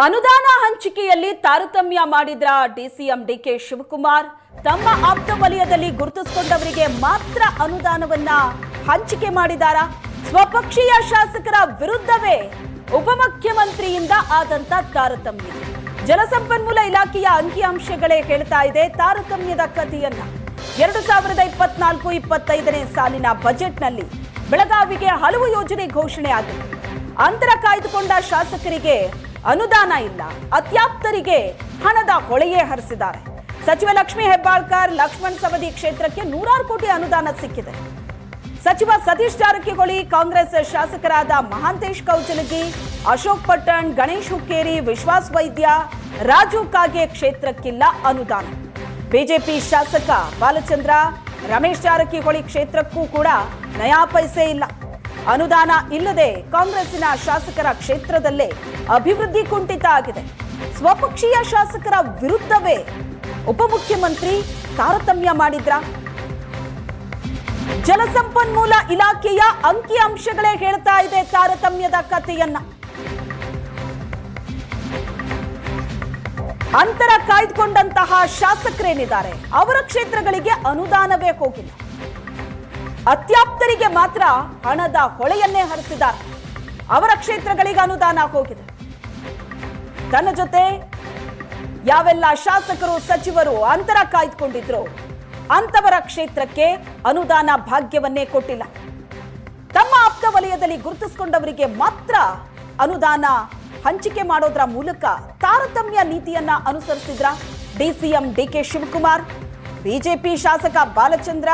ಅನುದಾನ ಹಂಚಿಕೆಯಲ್ಲಿ ತಾರತಮ್ಯ ಮಾಡಿದ್ರ ಡಿಸಿಎಂ ಡಿಕೆ ಶಿವಕುಮಾರ್ ತಮ್ಮ ಆಪ್ತ ವಲಯದಲ್ಲಿ ಗುರುತಿಸಿಕೊಂಡವರಿಗೆ ಮಾತ್ರ ಅನುದಾನವನ್ನ ಹಂಚಿಕೆ ಮಾಡಿದಾರಾ? ಸ್ವಪಕ್ಷೀಯ ಶಾಸಕರ ವಿರುದ್ಧವೇ ಉಪಮುಖ್ಯಮಂತ್ರಿಯಿಂದ ಆದಂತ ತಾರತಮ್ಯ. ಜಲಸಂಪನ್ಮೂಲ ಇಲಾಖೆಯ ಅಂಕಿಅಂಶಗಳೇ ಹೇಳ್ತಾ ಇದೆ ತಾರತಮ್ಯದ ಕಥೆಯನ್ನ. 2024-25ನೇ ಸಾಲಿನ ಬಜೆಟ್ನಲ್ಲಿ ಬೆಳಗಾವಿಗೆ ಹಲವು ಯೋಜನೆ ಘೋಷಣೆ ಆಗಿದೆ. ಅಂತರ ಕಾಯ್ದುಕೊಂಡ ಶಾಸಕರಿಗೆ ಅನುದಾನ ಇಲ್ಲ, ಅತ್ಯಾಪ್ತರಿಗೆ ಹಣದ ಹೊಳೆಯೇ ಹರಿಸಿದ್ದಾರೆ. ಸಚಿವ ಲಕ್ಷ್ಮೀ ಹೆಬ್ಬಾಳ್ಕರ್ ಲಕ್ಷ್ಮಣ ಸವದಿ ಕ್ಷೇತ್ರಕ್ಕೆ 100 ಕೋಟಿ ಅನುದಾನ ಸಿಕ್ಕಿದೆ. ಸಚಿವ ಸತೀಶ್ ಜಾರಕಿಹೊಳಿ, ಕಾಂಗ್ರೆಸ್ ಶಾಸಕರಾದ ಮಹಾಂತೇಶ್ ಕೌಜಲಗಿ, ಅಶೋಕ್ ಪಟ್ಟಣ್, ಗಣೇಶ್ ಹುಕ್ಕೇರಿ, ವಿಶ್ವಾಸ್ ವೈದ್ಯ, ರಾಜು ಕಾಗೆ ಕ್ಷೇತ್ರಕ್ಕಿಲ್ಲ ಅನುದಾನ. ಬಿಜೆಪಿ ಶಾಸಕ ಬಾಲಚಂದ್ರ, ರಮೇಶ್ ಜಾರಕಿಹೊಳಿ ಕ್ಷೇತ್ರಕ್ಕೂ ಕೂಡ ನಯಾ ಪೈಸೆ ಇಲ್ಲ. ಅನುದಾನ ಇಲ್ಲದೆ ಕಾಂಗ್ರೆಸ್ಸಿನ ಶಾಸಕರ ಕ್ಷೇತ್ರದಲ್ಲೇ ಅಭಿವೃದ್ಧಿ ಕುಂಠಿತ ಆಗಿದೆ. ಸ್ವಪಕ್ಷೀಯ ಶಾಸಕರ ವಿರುದ್ಧವೇ ಉಪಮುಖ್ಯಮಂತ್ರಿ ತಾರತಮ್ಯ ಮಾಡಿದ್ರ? ಜಲಸಂಪನ್ಮೂಲ ಇಲಾಖೆಯ ಅಂಕಿಅಂಶಗಳೇ ಹೇಳ್ತಾ ಇದೆ ತಾರತಮ್ಯದ ಕಥೆಯನ್ನ. ಅಂತರ ಕಾಯ್ದುಕೊಂಡಂತಹ ಶಾಸಕರೇನಿದ್ದಾರೆ ಅವರ ಕ್ಷೇತ್ರಗಳಿಗೆ ಅನುದಾನವೇ ಹೋಗಿಲ್ಲ. ಅತ್ಯಾಪ್ತರಿಗೆ ಮಾತ್ರ ಹಣದ ಹೊಳೆಯನ್ನೇ ಹರಿಸಿದ್ದಾರೆ. ಅವರ ಕ್ಷೇತ್ರಗಳಿಗೆ ಅನುದಾನ ಹೋಗಿದೆ. ತನ್ನ ಜೊತೆ ಯಾವೆಲ್ಲ ಶಾಸಕರು ಸಚಿವರು ಅಂತರ ಕಾಯ್ದುಕೊಂಡಿದ್ರು ಅಂತವರ ಕ್ಷೇತ್ರಕ್ಕೆ ಅನುದಾನ ಭಾಗ್ಯವನ್ನೇ ಕೊಟ್ಟಿಲ್ಲ. ತಮ್ಮ ಆಪ್ತ ವಲಯದಲ್ಲಿ ಗುರುತಿಸಿಕೊಂಡವರಿಗೆ ಮಾತ್ರ ಅನುದಾನ ಹಂಚಿಕೆ ಮಾಡೋದ್ರ ಮೂಲಕ ತಾರತಮ್ಯ ನೀತಿಯನ್ನ ಅನುಸರಿಸಿದ್ರ ಡಿಸಿಎಂ ಡಿಕೆ ಶಿವಕುಮಾರ್. ಬಿಜೆಪಿ ಶಾಸಕ ಬಾಲಚಂದ್ರ,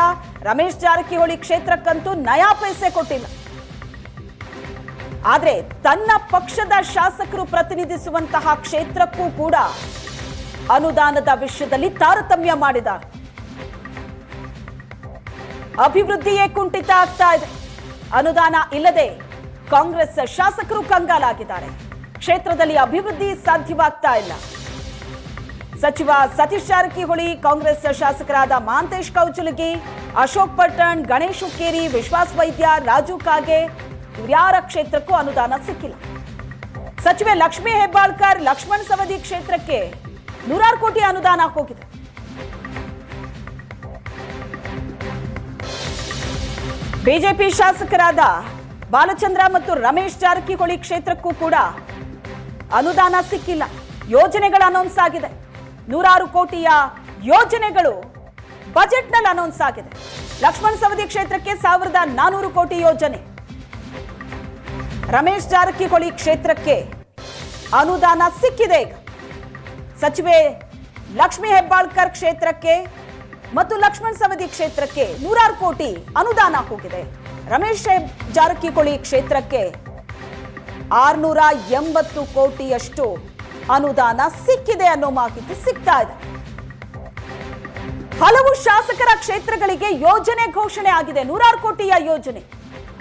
ರಮೇಶ್ ಜಾರಕಿಹೊಳಿ ಕ್ಷೇತ್ರಕ್ಕಂತೂ ನಯಾ ಪೈಸೆ ಕೊಟ್ಟಿಲ್ಲ. ಆದ್ರೆ ತನ್ನ ಪಕ್ಷದ ಶಾಸಕರು ಪ್ರತಿನಿಧಿಸುವಂತಹ ಕ್ಷೇತ್ರಕ್ಕೂ ಕೂಡ ಅನುದಾನದ ವಿಷಯದಲ್ಲಿ ತಾರತಮ್ಯ ಮಾಡಿದ್ದಾರೆ. ಅಭಿವೃದ್ಧಿಯೇ ಕುಂಠಿತ ಆಗ್ತಾ ಇದೆ. ಅನುದಾನ ಇಲ್ಲದೆ ಕಾಂಗ್ರೆಸ್ ಶಾಸಕರು ಕಂಗಾಲಾಗಿದ್ದಾರೆ. ಕ್ಷೇತ್ರದಲ್ಲಿ ಅಭಿವೃದ್ಧಿ ಸಾಧ್ಯವಾಗ್ತಾ ಇಲ್ಲ. ಸಚಿವ ಸತೀಶ್ ಜಾರಕಿಹೊಳಿ, ಕಾಂಗ್ರೆಸ್ ಶಾಸಕರಾದ ಮಹಾಂತೇಶ್ ಕೌಜಲಗಿ, ಅಶೋಕ್ ಪಟ್ಟಣ್, ಗಣೇಶ್ ಹುಕ್ಕೇರಿ, ವಿಶ್ವಾಸ್ ವೈದ್ಯ, ರಾಜು ಕಾಗೆ ಯಾರ ಕ್ಷೇತ್ರಕ್ಕೂ ಅನುದಾನ ಸಿಕ್ಕಿಲ್ಲ. ಸಚಿವೆ ಲಕ್ಷ್ಮೀ ಹೆಬ್ಬಾಳ್ಕರ್ ಲಕ್ಷ್ಮಣ ಸವದಿ ಕ್ಷೇತ್ರಕ್ಕೆ 100 ಕೋಟಿ ಅನುದಾನ ಹೋಗಿದೆ. ಬಿಜೆಪಿ ಶಾಸಕರಾದ ಬಾಲಚಂದ್ರ ಮತ್ತು ರಮೇಶ್ ಜಾರಕಿಹೊಳಿ ಕ್ಷೇತ್ರಕ್ಕೂ ಕೂಡ ಅನುದಾನ ಸಿಕ್ಕಿಲ್ಲ. ಯೋಜನೆಗಳು ಅನೌನ್ಸ್ ಆಗಿದೆ. 100 ಕೋಟಿಯ ಯೋಜನೆಗಳು ಬಜೆಟ್ನಲ್ಲಿ ಅನೌನ್ಸ್ ಆಗಿದೆ. ಲಕ್ಷ್ಮಣ ಸವದಿ ಕ್ಷೇತ್ರಕ್ಕೆ 1400 ಕೋಟಿ ಯೋಜನೆ. ರಮೇಶ್ ಜಾರಕಿಹೊಳಿ ಕ್ಷೇತ್ರಕ್ಕೆ ಅನುದಾನ ಸಿಕ್ಕಿದೆ. ಈಗ ಸಚಿವೆ ಲಕ್ಷ್ಮೀ ಹೆಬ್ಬಾಳ್ಕರ್ ಕ್ಷೇತ್ರಕ್ಕೆ ಮತ್ತು ಲಕ್ಷ್ಮಣ ಸವದಿ ಕ್ಷೇತ್ರಕ್ಕೆ 100 ಕೋಟಿ ಅನುದಾನ ಹೋಗಿದೆ. ರಮೇಶ್ ಜಾರಕಿಹೊಳಿ ಕ್ಷೇತ್ರಕ್ಕೆ 680 ಕೋಟಿಯಷ್ಟು ಅನುದಾನ ಸಿಕ್ಕಿದೆ ಅನ್ನೋ ಮಾಹಿತಿ ಸಿಗ್ತಾ ಇದೆ. ಹಲವು ಶಾಸಕರ ಕ್ಷೇತ್ರಗಳಿಗೆ ಯೋಜನೆ ಘೋಷಣೆ ಆಗಿದೆ, 100 ಕೋಟಿಯ ಯೋಜನೆ.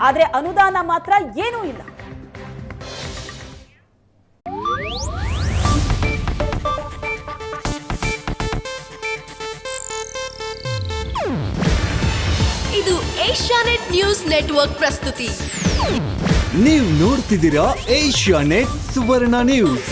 ಆದ್ರೆ ಅನುದಾನ ಮಾತ್ರ ಏನೂ ಇಲ್ಲ. ಇದು ಏಷ್ಯಾನೆಟ್ ನ್ಯೂಸ್ ನೆಟ್ವರ್ಕ್ ಪ್ರಸ್ತುತಿ. ನೀವು ನೋಡ್ತಿದ್ದೀರಾ ಏಷ್ಯಾನೆಟ್ ಸುವರ್ಣ ನ್ಯೂಸ್.